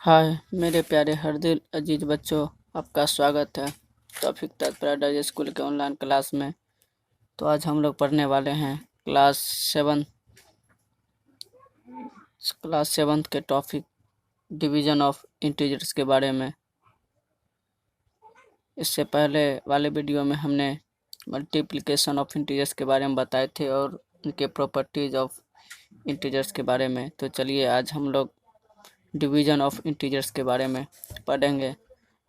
हाय मेरे प्यारे हर दिल अजीज बच्चों, आपका स्वागत है तौफीक तक पैराडाइज स्कूल के ऑनलाइन क्लास में। तो आज हम लोग पढ़ने वाले हैं क्लास सेवन्थ के टॉपिक डिवीज़न ऑफ इंटीजर्स के बारे में। इससे पहले वाले वीडियो में हमने मल्टीप्लिकेशन ऑफ इंटीजर्स के बारे में बताए थे और उनके प्रॉपर्टीज ऑफ इंटीजर्स के बारे में। तो चलिए आज हम लोग डिवीज़न ऑफ इंटीजर्स के बारे में पढ़ेंगे।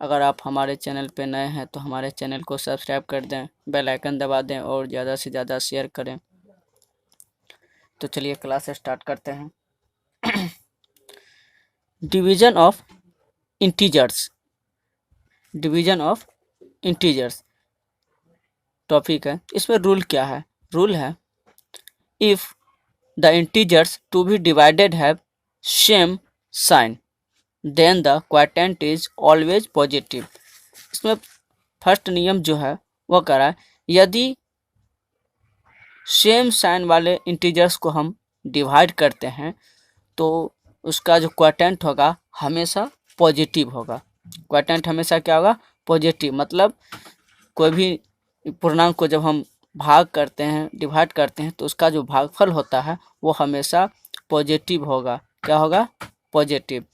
अगर आप हमारे चैनल पर नए हैं तो हमारे चैनल को सब्सक्राइब कर दें, बेल आइकन दबा दें और ज़्यादा से ज़्यादा शेयर करें। तो चलिए क्लास स्टार्ट करते हैं। Division of integers, division of integers topic है। इसमें रूल क्या है? रूल है if the integers to be divided have same sign then the quotient is always positive. इसमें फर्स्ट नियम जो है वो कह रहा है यदि सेम साइन वाले इंटीजर्स को हम डिवाइड करते हैं तो उसका जो क्वोटिएंट होगा हमेशा पॉजिटिव होगा। क्वोटिएंट हमेशा क्या होगा? पॉजिटिव। मतलब कोई भी पूर्णांक को जब हम भाग करते हैं, डिवाइड करते हैं, तो उसका जो भागफल होता है वो हमेशा पॉजिटिव होगा। क्या होगा? पॉजिटिव।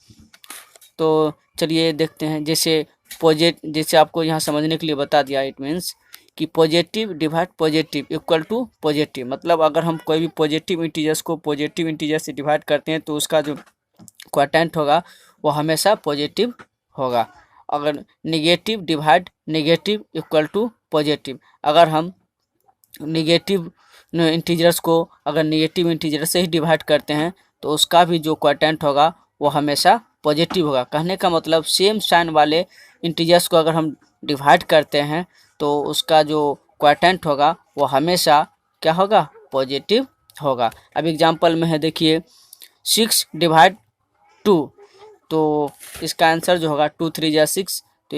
तो चलिए देखते हैं। जैसे आपको यहाँ समझने के लिए बता दिया, इट मीन्स कि positive divide positive equal to positive. मतलब अगर हम कोई भी पॉजिटिव इंटीजर्स को पॉजिटिव इंटीजर से डिवाइड करते हैं तो उसका जो क्वोटिएंट होगा वो हमेशा पॉजिटिव होगा। अगर negative divide negative equal to positive, अगर हम निगेटिव इंटीजर्स को अगर निगेटिव इंटीजर से ही डिवाइड करते हैं तो उसका भी जो क्वोटिएंट होगा वो हमेशा पॉजिटिव होगा। कहने का मतलब सेम साइन वाले इंटीजर्स को अगर हम डिवाइड करते हैं तो उसका जो क्वोटिएंट होगा वो हमेशा क्या होगा? पॉजिटिव होगा। अब एग्जांपल में है, देखिए 6 डिवाइड 2, तो इसका आंसर जो होगा 2 3 जा 6, तो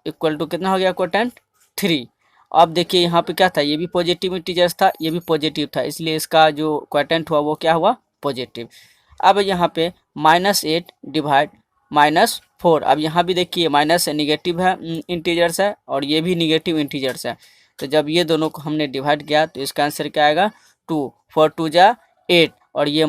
इक्वल टू कितना हो गया? क्वोटिएंट 3। अब देखिए यहाँ पे क्या था? ये भी पॉजिटिव इंटीजर्स था, ये भी पॉजिटिव था, इसलिए इसका जो क्वोटिएंट हुआ वो क्या हुआ? पॉजिटिव। अब यहाँ पे -8 डिवाइड -4, अब यहाँ भी देखिए माइनस निगेटिव है इंटीजर्स है और ये भी निगेटिव इंटीजर्स है। तो जब ये दोनों को हमने डिवाइड किया तो इसका आंसर क्या आएगा? 2 4 2 जा 8, और ये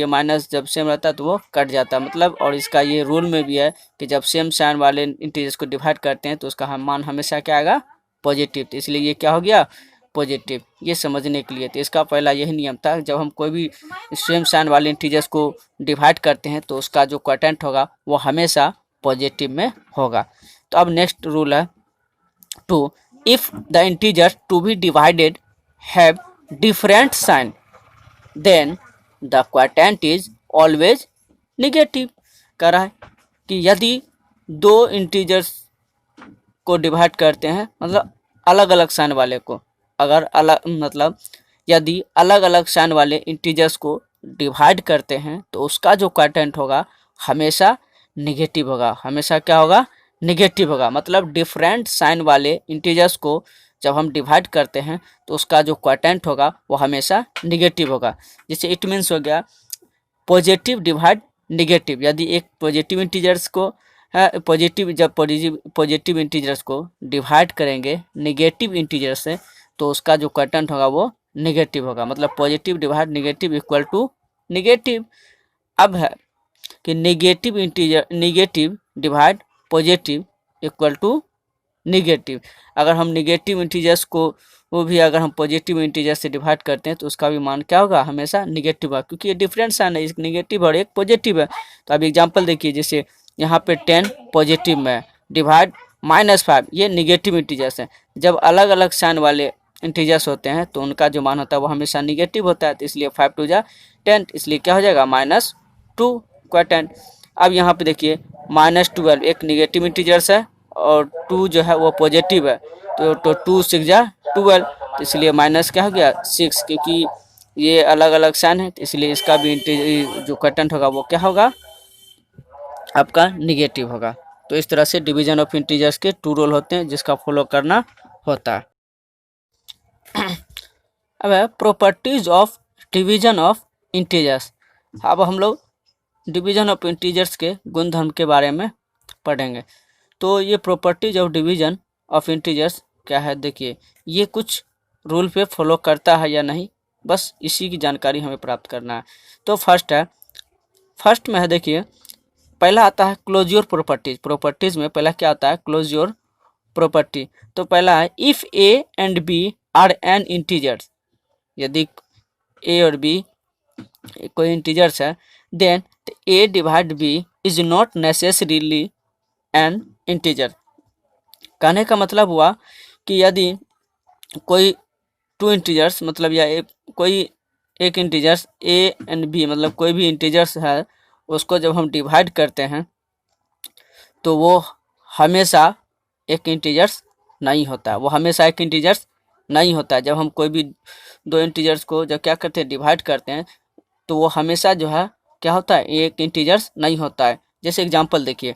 माइनस जब सेम रहता है तो वो कट जाता है। मतलब और इसका ये रूल में भी है कि जब सेम साइन वाले इंटीजर्स को डिवाइड करते हैं तो उसका मान हमेशा क्या आएगा? पॉजिटिव। तो इसलिए ये क्या हो गया? पॉजिटिव। ये समझने के लिए तो इसका पहला यही नियम था, जब हम कोई भी सेम साइन वाले इंटीजर्स को डिवाइड करते हैं तो उसका जो क्वोटिएंट होगा वो हमेशा पॉजिटिव में होगा। तो अब नेक्स्ट रूल है two if the integer to be divided have different sign then the quotient is always negative. कह रहा है कि यदि दो इंटीजर्स को डिवाइड करते हैं, मतलब अलग अलग साइन वाले को, अगर अलग मतलब यदि अलग अलग साइन वाले इंटीजर्स को डिवाइड करते हैं तो उसका जो क्वोटिएंट होगा हमेशा निगेटिव होगा। हमेशा क्या होगा? निगेटिव होगा। मतलब डिफरेंट साइन वाले इंटीजर्स को जब हम डिवाइड करते हैं तो उसका जो क्वोटिएंट होगा वो हमेशा निगेटिव होगा। जैसे इट मीन्स हो गया पॉजिटिव डिवाइड निगेटिव। यदि एक पॉजिटिव इंटीजर्स को पॉजिटिव इंटीजर्स को डिवाइड करेंगे निगेटिव इंटीजर से तो उसका जो क्वोटिएंट होगा वो निगेटिव होगा। मतलब positive divide negative equal to negative. अब है कि negative divide positive equal to negative. अगर हम निगेटिव इंटीजर्स को वो भी अगर हम पॉजिटिव इंटीजर से डिवाइड करते हैं तो उसका भी मान क्या होगा? हमेशा निगेटिव होगा, क्योंकि ये डिफरेंट साइन है, एक निगेटिव और एक पॉजिटिव है। तो अब एग्जांपल देखिए, जैसे यहाँ पे 10 पॉजिटिव में डिवाइड -5, ये निगेटिव इंटीजर्स हैं। जब अलग अलग साइन वाले इंटीजर्स होते हैं तो उनका जो मान होता है वो हमेशा निगेटिव होता है। तो इसलिए 5 2 जा 10, इसलिए क्या हो जाएगा? -2 क्वोटिएंट। अब यहाँ पे देखिए -12 एक निगेटिव इंटीजर्स है और 2 जो है वो पॉजिटिव है, तो 2 6 जा 12, तो इसलिए माइनस क्या हो गया? 6, क्योंकि ये अलग अलग साइन है तो इसलिए इसका भी जो क्वोटिएंट होगा वो क्या होगा? आपका निगेटिव होगा। तो इस तरह से डिवीजन ऑफ इंटीजर्स के 2 रूल होते हैं जिसका फॉलो करना होता है। अब है properties of division of integers. अब हम लोग डिवीजन ऑफ इंटीजर्स के गुणधर्म के बारे में पढ़ेंगे। तो ये properties of division of integers क्या है, देखिए ये कुछ रूल पे फॉलो करता है या नहीं, बस इसी की जानकारी हमें प्राप्त करना है। तो फर्स्ट में है, देखिए पहला आता है क्लोज्योर प्रॉपर्टीज। प्रॉपर्टीज में पहला क्या आता है, क्लोज्योर प्रॉपर्टी। तो पहला है if a and b are an integers, यदि ए और बी कोई इंटीजर्स है, then a divide b is not necessarily an integer. कहने का मतलब हुआ कि यदि कोई टू इंटीजर्स मतलब या कोई एक इंटीजर्स ए एंड बी मतलब कोई भी इंटीजर्स है, उसको जब हम डिवाइड करते हैं तो वो हमेशा एक इंटीजर्स नहीं होता, वो हमेशा एक इंटीजर्स नहीं होता। जब हम कोई भी दो इंटीजर्स को जब क्या करते हैं, डिवाइड करते हैं, तो वो हमेशा जो है क्या होता है, एक इंटीजर्स नहीं होता है। जैसे एग्जांपल देखिए,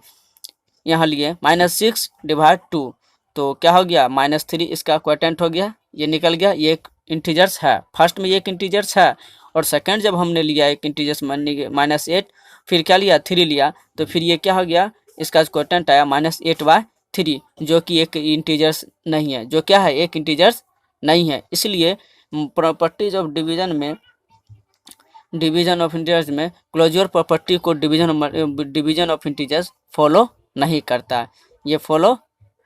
यहाँ लिए -6 डिवाइड 2, तो क्या हो गया, -3 इसका क्वोटेंट हो गया, ये निकल गया, ये एक इंटीजर्स है। फर्स्ट में ये एक इंटीजर्स है, और सेकंड जब हमने लिया एक इंटीजर्स -8, फिर क्या लिया, 3 लिया, तो फिर ये क्या हो गया, इसका क्वोटेंट आया -8/3, जो कि एक इंटीजर्स नहीं है, जो क्या है, एक इंटीजर्स नहीं है। इसलिए properties of division of integers में क्लोज्योर प्रॉपर्टी को डिवीजन ऑफ इंटीजर्स फॉलो नहीं करता है, ये फॉलो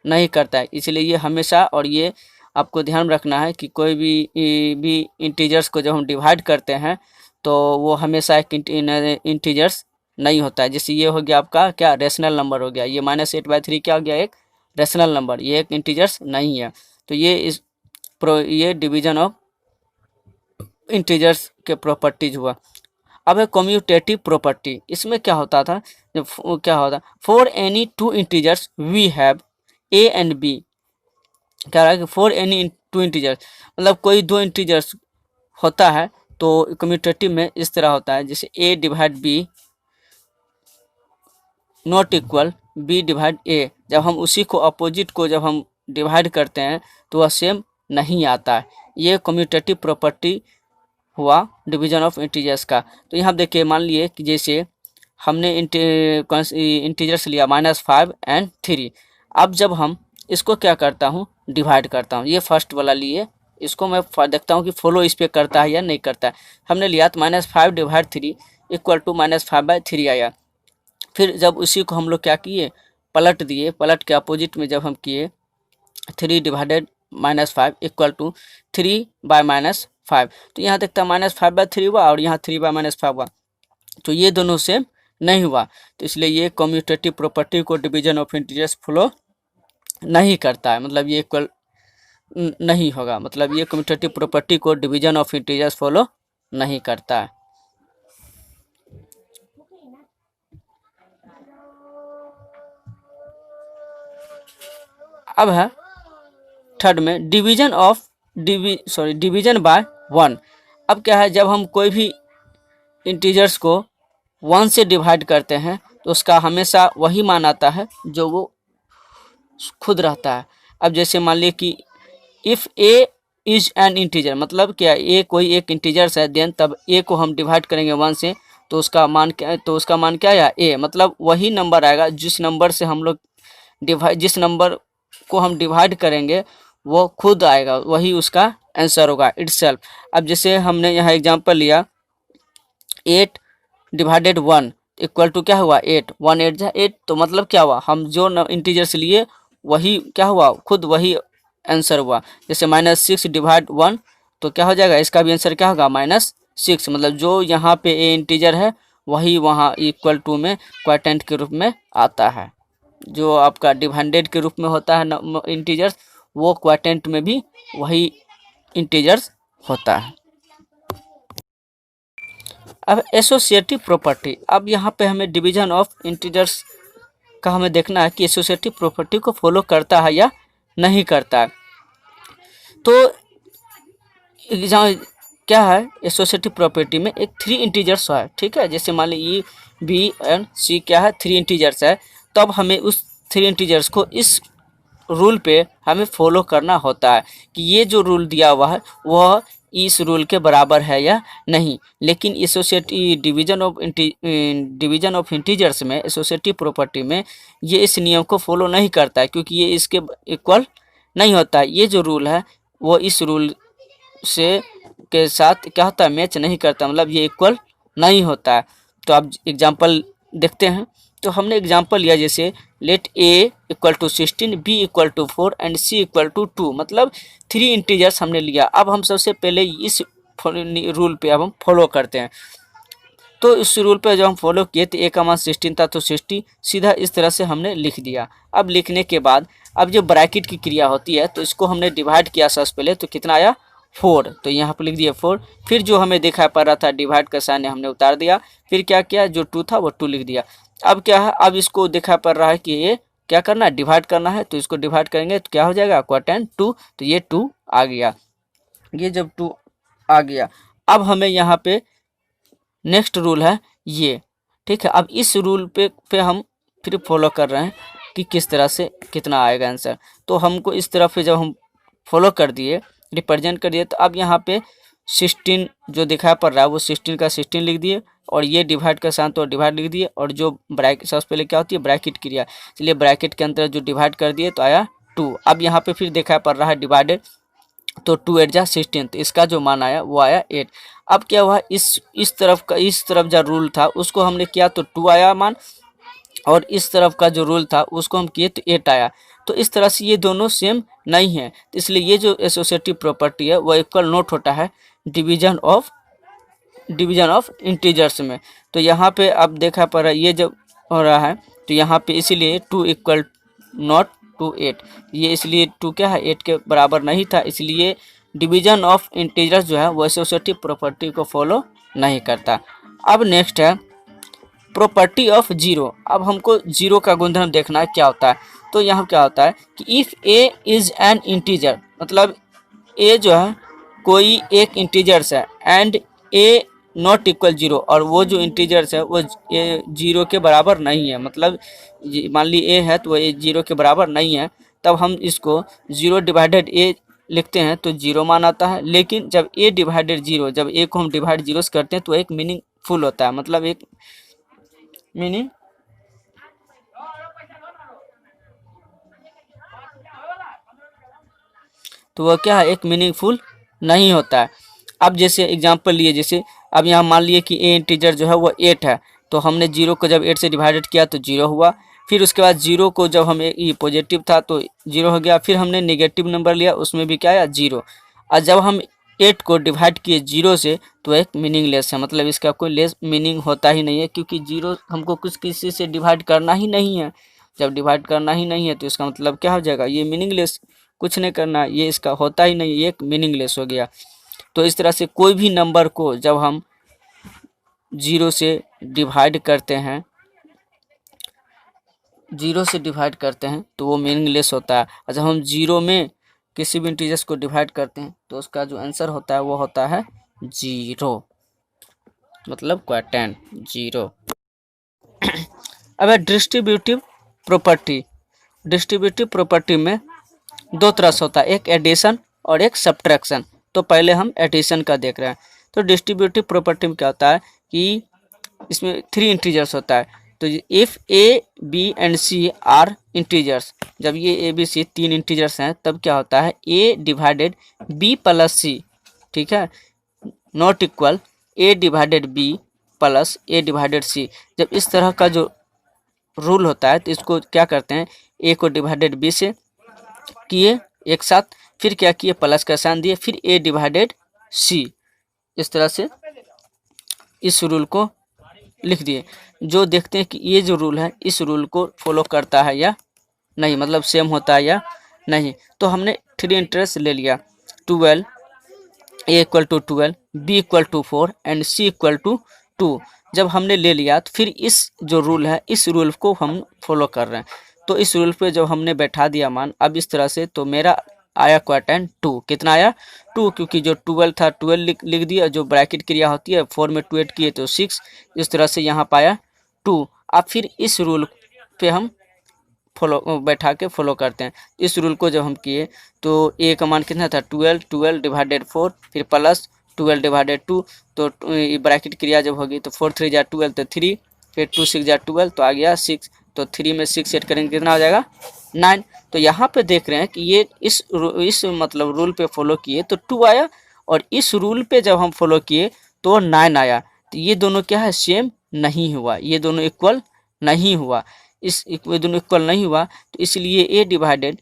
नहीं करता है। इसलिए ये हमेशा, और ये आपको ध्यान रखना है कि कोई भी इंटीजर्स को जब हम डिवाइड करते हैं तो वो हमेशा एक इंटीजर्स नहीं होता है। जैसे ये हो गया आपका क्या, रेशनल नंबर हो गया, ये -8/3 क्या हो गया, एक रेशनल नंबर, ये एक इंटीजर्स नहीं है। तो ये डिवीजन ऑफ इंटीजर्स के प्रॉपर्टीज हुआ। अब है कम्यूटेटिव प्रॉपर्टी। इसमें क्या होता था, क्या होता, for any two integers we have a and b, क्या रहा है कि फॉर एनी टू इंटीजर्स मतलब कोई दो इंटीजर्स होता है, तो कम्यूटेटिव में इस तरह होता है, जैसे A divide B not equal B divide A. जब हम उसी को अपोजिट को जब हम डिवाइड करते हैं तो वह सेम नहीं आता है। ये कम्यूटेटिव प्रॉपर्टी हुआ डिवीजन ऑफ इंटीजर्स का। तो यहाँ देखिए, मान लिए कि जैसे हमने इंटीजर्स लिया -5 एंड 3। अब जब हम इसको क्या करता हूँ, डिवाइड करता हूँ, ये फर्स्ट वाला लिए, इसको मैं देखता हूँ कि फॉलो इस पर करता है या नहीं करता है। हमने लिया तो -5 डिवाइड 3 इक्वल टू -5/3 आया। फिर जब उसी को हम लोग क्या किए, पलट दिए, पलट के अपोजिट में जब हम किए 3 डिवाइडेड -5 इक्वल टू 3/-5, तो यहाँ देखता है -5/3 हुआ और यहाँ 3/-5 हुआ, तो ये दोनों सेम नहीं हुआ। तो इसलिए ये कम्यूटेटिव प्रॉपर्टी को डिवीजन ऑफ इंटीजर्स फॉलो नहीं करता है, मतलब ये इक्वल नहीं होगा, मतलब ये कम्यूटेटिव प्रॉपर्टी को डिवीजन ऑफ इंटीजर्स फॉलो नहीं करता है। अब है थर्ड में डिवीजन बाय 1। अब क्या है, जब हम कोई भी इंटीजर्स को 1 से डिवाइड करते हैं तो उसका हमेशा वही मान आता है जो वो खुद रहता है। अब जैसे मान लिए कि if A is an integer, मतलब क्या, ए कोई एक इंटीजर्स है, देन तब ए को हम डिवाइड करेंगे 1 से, तो उसका मान क्या आया, ए, मतलब वही नंबर आएगा जिस नंबर से हम लोग जिस नंबर को हम डिवाइड करेंगे वो खुद आएगा, वही उसका आंसर होगा इटसेल्फ। अब जैसे हमने यहाँ एग्जांपल लिया 8 डिवाइडेड 1 इक्वल टू क्या हुआ, 8, 1 8 जा 8, तो मतलब क्या हुआ, हम जो इंटीजर से लिए वही क्या हुआ, खुद वही आंसर हुआ। जैसे -6 डिवाइड 1, तो क्या हो जाएगा, इसका भी आंसर क्या होगा, -6, मतलब जो यहाँ पे ए इंटीजर है वही वहाँ इक्वल टू में क्वोटिएंट के रूप में आता है। जो आपका डिवाइडेड के रूप में होता है इंटीजर्स, वो क्वोटिएंट में भी वही इंटीजर्स होता है। अब एसोसिएटिव प्रॉपर्टी। अब यहाँ पे हमें डिवीजन ऑफ इंटीजर्स का हमें देखना है कि एसोसिएटिव प्रॉपर्टी को फॉलो करता है या नहीं करता है। तो एग्जाम क्या है, एसोसिएटिव प्रॉपर्टी में एक 3 इंटीजर्स है, ठीक है। जैसे मान लीजिए बी एंड सी क्या है, 3 इंटीजर्स है, तब हमें उस 3 इंटीजर्स को इस रूल पे हमें फॉलो करना होता है कि ये जो रूल दिया हुआ है वह इस रूल के बराबर है या नहीं। लेकिन एसोसिएटिव डिवीजन ऑफ इंटीजर्स में, एसोसिएटिव प्रॉपर्टी में ये इस नियम को फॉलो नहीं करता है, क्योंकि ये इसके इक्वल नहीं होता है। ये जो रूल है वो इस रूल से के साथ क्या होता है, मैच नहीं करता, मतलब ये इक्वल नहीं होता है। तो आप एग्जांपल देखते हैं। तो हमने एग्जांपल लिया, जैसे let a equal to 16, b equal to 4 and C equal to 2, मतलब 3 इंटीजर्स हमने लिया। अब हम सबसे पहले इस रूल पे अब हम फॉलो करते हैं। तो इस रूल पे जब हम फॉलो किए तो ए का मान 16 था, तो 60 सीधा इस तरह से हमने लिख दिया। अब लिखने के बाद अब जो ब्रैकेट की क्रिया होती है तो इसको हमने डिवाइड किया सबसे पहले, तो कितना आया 4, तो यहाँ पर लिख दिया 4। फिर जो हमें दिखाई पड़ रहा था डिवाइड का साइन हमने उतार दिया। फिर क्या किया, जो 2 था वो 2 लिख दिया। अब क्या है, अब इसको दिखाई पड़ रहा है कि ये क्या करना है, डिवाइड करना है। तो इसको डिवाइड करेंगे तो क्या हो जाएगा, क्वोटिएंट 2, तो ये 2 आ गया। ये जब 2 आ गया, अब हमें यहाँ पे नेक्स्ट रूल है ये, ठीक है। अब इस रूल पे हम फिर फॉलो कर रहे हैं कि किस तरह से कितना आएगा आंसर। तो हमको इस तरह पे जब हम फॉलो कर दिए, रिप्रेजेंट कर दिए, तो अब यहाँ पे 16 जो दिखाई पड़ रहा है वो 16 का 16 लिख दिए, और ये डिवाइड का साथ तो डिवाइड लिख दिए, और जो ब्रैकेट सबसे पहले क्या होती है, ब्रैकेट क्रिया, इसलिए ब्रैकेट के अंदर जो डिवाइड कर दिए तो आया 2। अब यहाँ पे फिर दिखाई पड़ रहा है डिवाइडेड, तो 2 8 जा 16, तो इसका जो मान आया वो आया 8। अब क्या हुआ, इस तरफ जो रूल था उसको हमने किया तो 2 आया मान, और इस तरफ का जो रूल था उसको हम किए तो 8 आया। तो इस तरह से ये दोनों सेम नहीं है, तो इसलिए ये जो एसोसिएटिव प्रॉपर्टी है वो इक्वल नोट होता है डिवीजन ऑफ इंटीजर्स में। तो यहाँ पे अब देखा पड़ रहा है ये जब हो रहा है, तो यहाँ पे इसीलिए 2 इक्वल नॉट टू 8, ये इसलिए 2 क्या है, 8 के बराबर नहीं था, इसलिए डिवीजन ऑफ इंटीजर्स जो है वो एसोसिएटिव प्रॉपर्टी को फॉलो नहीं करता। अब नेक्स्ट है प्रॉपर्टी ऑफ जीरो। अब हमको जीरो का गुणधर्म देखना है क्या होता है। तो यहाँ क्या होता है कि if A is an integer, मतलब ए जो है कोई एक इंटीजर्स है, and A not equal zero, और वो जो इंटीजर्स है वो ए जीरो के बराबर नहीं है, मतलब मान ली ए है तो वो ए जीरो के बराबर नहीं है, तब हम इसको जीरो डिवाइडेड ए लिखते हैं तो जीरो मान आता है। लेकिन जब ए डिवाइडेड जीरो, जब ए को हम डिवाइड जीरो से करते हैं तो एक मीनिंगफुल होता है, मतलब एक मीनिंग तो वह क्या है, एक मीनिंगफुल नहीं होता है। अब जैसे एग्जांपल लिए, जैसे अब यहाँ मान लिए कि ए इंटीजर जो है वो 8 है, तो हमने जीरो को जब 8 से डिवाइडेड किया तो जीरो हुआ। फिर उसके बाद जीरो को जब हम ये पॉजिटिव था तो जीरो हो गया। फिर हमने नेगेटिव नंबर लिया, उसमें भी क्या आया, जीरो। और जब हम 8 को डिवाइड किए जीरो से तो एक मीनिंगलेस है, मतलब इसका कोई लेस मीनिंग होता ही नहीं है, क्योंकि जीरो हमको कुछ किसी से डिवाइड करना ही नहीं है। जब डिवाइड करना ही नहीं है तो इसका मतलब क्या हो जाएगा, ये मीनिंगलेस, कुछ नहीं करना, ये इसका होता ही नहीं, ये एक मीनिंगलेस हो गया। तो इस तरह से कोई भी नंबर को जब हम जीरो से डिवाइड करते हैं, जीरो से डिवाइड करते हैं तो वो मीनिंगलेस होता है। और जब हम जीरो में किसी भी इंटीजर्स को डिवाइड करते हैं तो उसका जो आंसर होता है वो होता है जीरो, मतलब क्वोटिएंट जीरो। अब डिस्ट्रीब्यूटिव प्रॉपर्टी। डिस्ट्रीब्यूटिव प्रॉपर्टी में दो तरह से होता है, एक एडिशन और एक सब्ट्रैक्शन। तो पहले हम एडिशन का देख रहे हैं। तो डिस्ट्रीब्यूटिव प्रॉपर्टी में क्या होता है कि इसमें 3 इंटीजर्स होता है। तो if a b and c are integers, जब ये ए बी सी 3 इंटीजर्स हैं तब क्या होता है, A divided B plus C, ठीक है, not equal A divided B plus A divided C. जब इस तरह का जो रूल होता है तो इसको क्या करते हैं, ए को डिवाइडेड बी से किए एक साथ, फिर क्या किए, प्लस का साइन दिए, फिर ए डिवाइडेड सी, इस तरह से इस रूल को लिख दिए। जो देखते हैं कि ये जो रूल है इस रूल को फॉलो करता है या नहीं, मतलब सेम होता है या नहीं। तो हमने 3 इंटरेस्ट ले लिया, 12, A equal to 12, B equal to 4 and C equal to 2। जब हमने ले लिया तो फिर इस जो रूल है इस रूल को हम फॉलो कर रहे हैं। तो इस रूल पे जब हमने बैठा दिया मान, अब इस तरह से, तो मेरा आया क्वोटिएंट 2। कितना आया, 2, क्योंकि जो 12 था 12 लिख दिया, जो ब्रैकेट क्रिया होती है 4 में 2 ऐड किए तो 6, इस तरह से यहाँ पाया 2। अब फिर इस रूल पे हम फॉलो बैठा के फॉलो करते हैं। इस रूल को जब हम किए तो ए का मान कितना था 12 डिवाइडेड 4 फिर प्लस 12 डिवाइडेड 2, तो ब्रैकेट क्रिया जब होगी तो 4 3 जा 12 तो 3, फिर 2 6 जा 12 तो आ गया 6, तो 3 में 6 सेट करेंगे कितना हो जाएगा 9। तो यहाँ पे देख रहे हैं कि ये इस मतलब रूल पे फॉलो किए तो 2 आया, और इस रूल पे जब हम फॉलो किए तो 9 आया। तो ये दोनों क्या है सेम नहीं हुआ, ये दोनों इक्वल नहीं हुआ, ये दोनों इक्वल नहीं हुआ, तो इसलिए A divided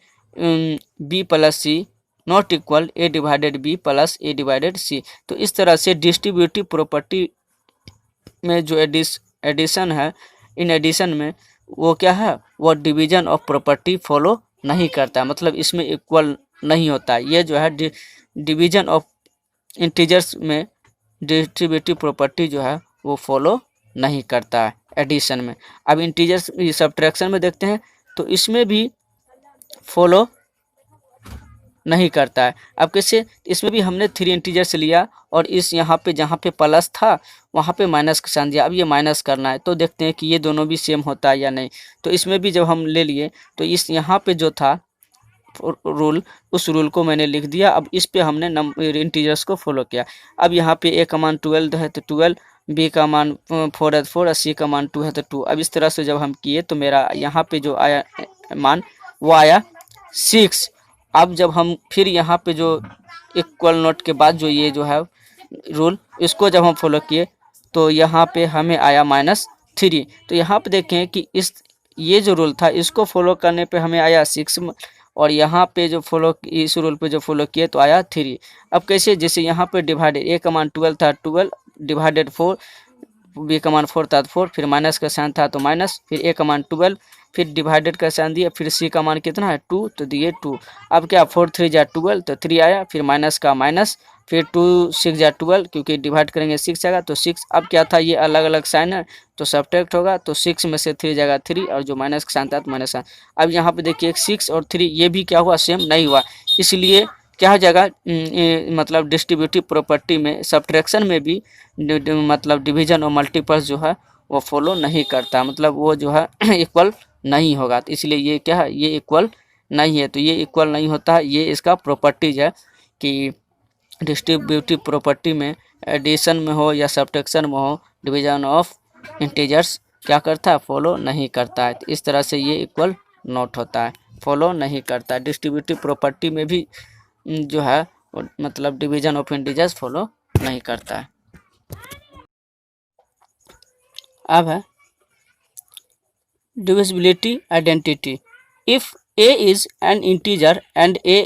B plus C not equal A divided B plus A divided C. तो इस तरह से डिस्ट्रीब्यूटिव प्रॉपर्टी में जो एडिशन है, इन एडिशन में वो क्या है, वो डिवीजन ऑफ प्रॉपर्टी फॉलो नहीं करता है, मतलब इसमें इक्वल नहीं होता है। ये जो है डिवीजन ऑफ इंटीजर्स में डिस्ट्रीब्यूटिव प्रॉपर्टी जो है वो फॉलो नहीं करता है एडिशन में। अब इंटीजर्स सब्ट्रैक्शन में देखते हैं तो इसमें भी फॉलो नहीं करता है। अब कैसे, इसमें भी हमने 3 इंटीजर्स लिया और इस यहाँ पे जहाँ पे प्लस था वहाँ पे माइनस का साइन दिया। अब ये माइनस करना है तो देखते हैं कि ये दोनों भी सेम होता है या नहीं। तो इसमें भी जब हम ले लिए तो इस यहाँ पे जो था रूल, उस रूल को मैंने लिख दिया। अब इस पे हमने नंबर इंटीजर्स को फॉलो किया। अब यहाँ पे ए का मान 12 है तो 12, बी का मान 4 है तो 4 और सी का मान 2 है तो 2। अब इस तरह से जब हम किए तो मेरा यहाँ पे जो आया मान वो आया 6। अब जब हम फिर यहाँ पे जो इक्वल नोट के बाद जो ये जो है रूल, इसको जब हम फॉलो किए तो यहाँ पे हमें आया -3। तो यहाँ पे देखें कि ये जो रूल था इसको फॉलो करने पे हमें आया 6, और यहाँ पे जो इस रूल पे जो फॉलो किए तो आया 3। अब कैसे, जैसे यहाँ पे डिवाइडेड ए का मान 12 था 12 डिवाइडेड 4, बी का मान 4 था तो 4, फिर माइनस का साइन था तो माइनस, फिर ए का मान 12, फिर डिवाइडेड का साइन दिया, फिर सी का मान कितना है 2 तो दिए 2। अब क्या 4 3 जा 12 तो 3 आया, फिर माइनस का माइनस, फिर 2 6 जा 12 क्योंकि डिवाइड करेंगे 6 आएगा तो 6। अब क्या था, ये अलग अलग साइन है तो सब्ट्रैक्ट होगा, तो 6 में से 3 जाएगा 3 और जो माइनस का साइन था तो माइनस साइन। अब यहाँ पे देखिए 6 और 3 ये भी क्या हुआ, सेम नहीं हुआ, इसलिए क्या हो जाएगा, मतलब डिस्ट्रीब्यूटिव प्रॉपर्टी में सब्ट्रैक्शन में भी मतलब डिवीजन और मल्टीपल्स जो है वो फॉलो नहीं करता, मतलब वो जो है इक्वल नहीं होगा। तो इसलिए ये क्या है, ये इक्वल नहीं है। तो ये इक्वल नहीं होता है, ये इसका प्रॉपर्टीज है कि डिस्ट्रीब्यूटिव प्रॉपर्टी में एडिशन में हो या सब्ट्रैक्शन में हो, डिवीजन ऑफ इंटीजर्स क्या करता है, फॉलो नहीं करता है। तो इस तरह से ये इक्वल नॉट होता है, फॉलो नहीं करता है। डिस्ट्रीब्यूटिव प्रॉपर्टी में भी जो है मतलब डिवीजन ऑफ इंटीजर्स फॉलो नहीं करता है। अब है divisibility identity. If a is an integer and a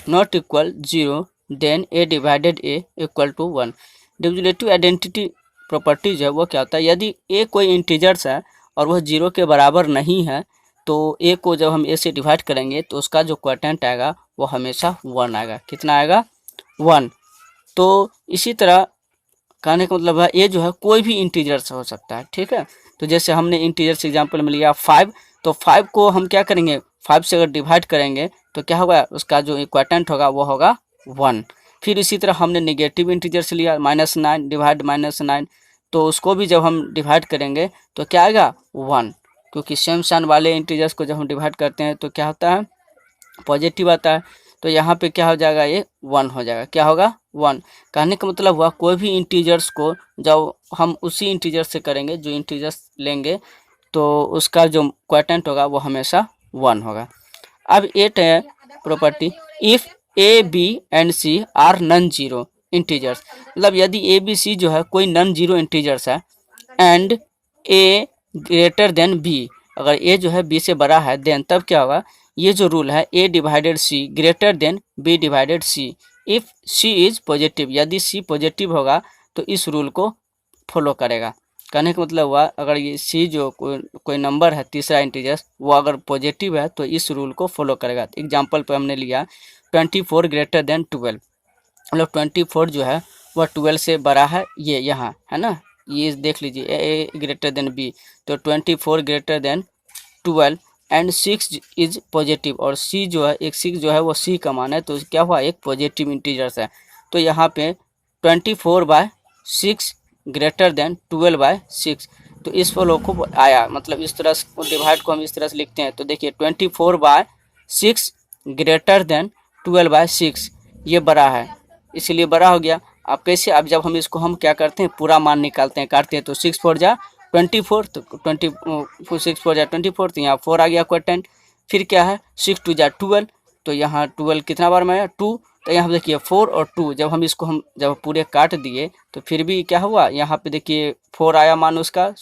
not equal 0, then a divided a equal to 1. divisibility identity properties है वो क्या होता है, यदि a कोई इंटीजर्स है और वह 0 के बराबर नहीं है तो a को जब हम a से डिवाइड करेंगे तो उसका जो क्वोटिएंट आएगा वो हमेशा 1 आएगा। कितना आएगा, 1। तो इसी तरह कहने का मतलब है ये जो है कोई भी इंटीजर्स हो सकता है, ठीक है। तो जैसे हमने इंटीजर्स एग्जांपल में लिया 5, तो 5 को हम क्या करेंगे, 5 से अगर डिवाइड करेंगे तो क्या होगा, उसका जो क्वोटिएंट होगा वो होगा 1। फिर इसी तरह हमने नेगेटिव इंटीजर्स लिया -9 डिवाइड -9, तो उसको भी जब हम डिवाइड करेंगे तो क्या आएगा 1, क्योंकि सेम साइन वाले इंटीजर्स को जब हम डिवाइड करते हैं तो क्या होता है, पॉजिटिव आता है। तो यहाँ पे क्या हो जाएगा, ये 1 हो जाएगा, क्या होगा 1। कहने का मतलब हुआ कोई भी इंटीजर्स को जब हम उसी इंटीजर से करेंगे, जो इंटीजर्स लेंगे तो उसका जो क्वोटिएंट होगा वो हमेशा 1 होगा। अब 8 है property, if a b and c are non zero integers, मतलब यदि ए बी सी जो है कोई नॉन जीरो इंटीजर्स है and a greater than b, अगर ए जो है बी से बड़ा है देन तब क्या होगा, ये जो रूल है a divided c greater than b divided c, if c is positive, यदि c पॉजिटिव होगा तो इस रूल को फॉलो करेगा। कहने का मतलब हुआ अगर ये c जो कोई नंबर है तीसरा इंटीजर वो अगर पॉजिटिव है तो इस रूल को फॉलो करेगा। एग्जांपल पे हमने लिया 24 ग्रेटर देन 12, मतलब 24 जो है वह 12 से बड़ा है, ये यहाँ है ना, ये देख लीजिए a ग्रेटर देन b, तो 24 greater than 12 and 6 is positive, और c जो है एक 6 जो है वो c का मान है, तो क्या हुआ एक पॉजिटिव इंटीजर्स है। तो यहाँ पे 24/6 ग्रेटर देन 12/6, तो इस फॉलो को आया, मतलब इस तरह से डिवाइड को हम इस तरह से लिखते हैं। तो देखिए 24/6 ग्रेटर देन 12/6, ये बड़ा है इसलिए बड़ा हो गया। अब कैसे, अब जब हम इसको हम क्या करते हैं, पूरा मान निकालते हैं, काटते हैं, तो 6 4 जा 24, तो 6 4 जा 24, तो यहाँ 4 आ गया क्वोटेंट। फिर क्या है 6 2 जा 12, तो यहाँ 12 कितना बार में आया 2, तो यहाँ देखिए 4 और 2, जब हम इसको हम जब पूरे काट दिए तो फिर भी क्या हुआ, यहाँ पे देखिए 4 आया मान उसका,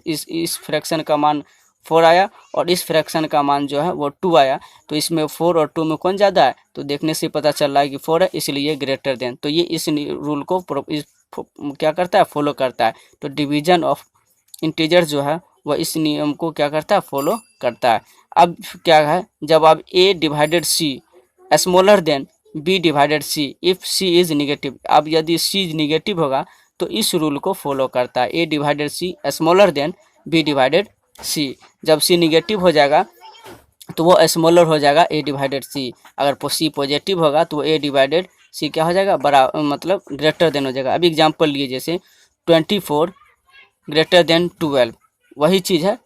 इस फ्रैक्शन का मान 4 आया और इस फ्रैक्शन का मान जो है वो 2 आया। तो इसमें 4 और 2 में कौन ज़्यादा है, तो देखने से पता चल रहा है कि 4 है, इसलिए ग्रेटर देन। तो ये इस रूल को क्या करता है, फॉलो करता है। तो डिवीजन ऑफ इंटीजर जो है वह इस नियम को क्या करता है, फॉलो करता है। अब क्या है, जब आप a divided c smaller than b divided c if c is negative, अब यदि c निगेटिव होगा तो इस रूल को फॉलो करता है, a divided c smaller than b divided c। जब c निगेटिव हो जाएगा तो वो स्मॉलर हो जाएगा a डिवाइडेड c, अगर c पॉजिटिव होगा तो a डिवाइडेड c क्या हो जाएगा, बड़ा, मतलब ग्रेटर देन हो जाएगा। अभी एग्जांपल लिए जैसे 24 ग्रेटर देन 12, वही चीज़ है,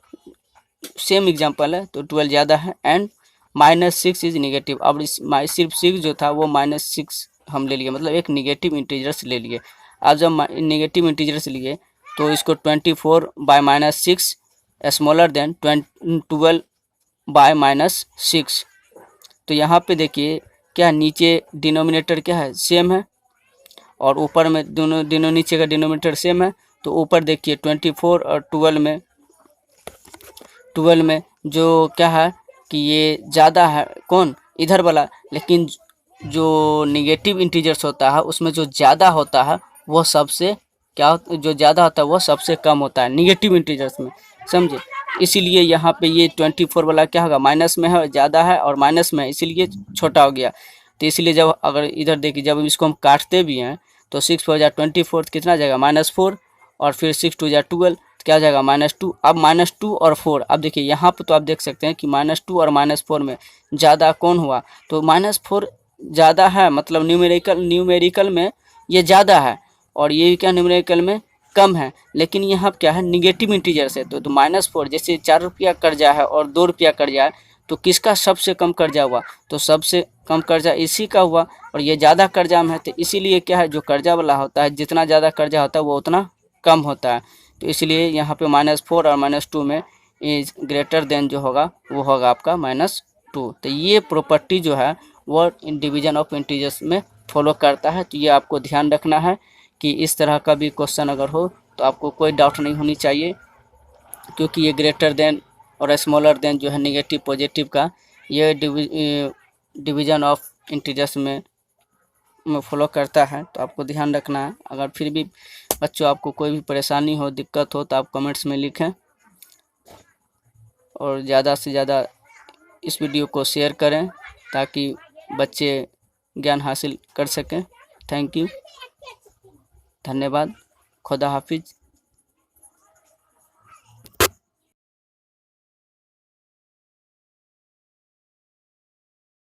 सेम एग्जांपल है, तो 12 ज़्यादा है एंड -6 इज निगेटिव। अब इस सिर्फ 6 जो था वो -6 हम ले लिए, मतलब एक निगेटिव इंटीजर्स ले लिए। अब जब निगेटिव इंटीजर्स लिए तो इसको 24/-6 स्मॉलर देन 12/-6, तो यहाँ पे देखिए क्या नीचे डिनोमिनेटर क्या है, सेम है, और ऊपर में दोनों नीचे का डिनोमिनेटर सेम है। तो ऊपर देखिए 24 और 12 में जो क्या है कि ये ज़्यादा है, कौन, इधर वाला, लेकिन जो निगेटिव इंटीजर्स होता है उसमें जो ज़्यादा होता है वो सबसे क्या, जो ज़्यादा होता है वो सबसे कम होता है निगेटिव इंटीजर्स में, समझे। इसीलिए यहाँ पे ये 24 वाला क्या होगा, माइनस में है, ज़्यादा है और माइनस में है, इसीलिए छोटा हो गया। तो इसलिए जब अगर इधर देखिए जब इसको हम काटते भी हैं तो 6 4 जा 24 कितना जाएगा, -4, और फिर 6 2 जा 12, क्या हो जाएगा -2। अब -2 और 4, अब देखिए यहाँ पे तो आप देख सकते हैं कि -2 और -4 में ज़्यादा कौन हुआ, तो -4 ज़्यादा है, मतलब न्यूमेरिकल में ये ज़्यादा है और ये क्या न्यूमेरिकल में कम है। लेकिन यहाँ क्या है, निगेटिव इंटीजर से, तो -4 जैसे 4 रुपया कर्जा है और 2 रुपया कर्जा है, तो किसका सबसे कम कर्जा हुआ, तो सबसे कम कर्जा इसी का हुआ, और ये ज़्यादा कर्जा में है, तो इसीलिए क्या है, जो कर्जा वाला होता है जितना ज़्यादा कर्जा होता है वो उतना कम होता है। तो इसलिए यहाँ पे -4 और -2 में इज ग्रेटर देन जो होगा वो होगा आपका -2। तो ये प्रॉपर्टी जो है वो डिवीजन ऑफ इंटीजर्स में फॉलो करता है। तो ये आपको ध्यान रखना है कि इस तरह का भी क्वेश्चन अगर हो तो आपको कोई डाउट नहीं होनी चाहिए, क्योंकि ये ग्रेटर देन और स्मॉलर देन जो है निगेटिव पॉजिटिव का, ये डिवीजन ऑफ इंटीजर्स में फॉलो करता है। तो आपको ध्यान रखना है। अगर फिर भी बच्चों आपको कोई भी परेशानी हो, दिक्कत हो, तो आप कमेंट्स में लिखें और ज़्यादा से ज़्यादा इस वीडियो को शेयर करें ताकि बच्चे ज्ञान हासिल कर सकें। थैंक यू, धन्यवाद, खुदा हाफिज।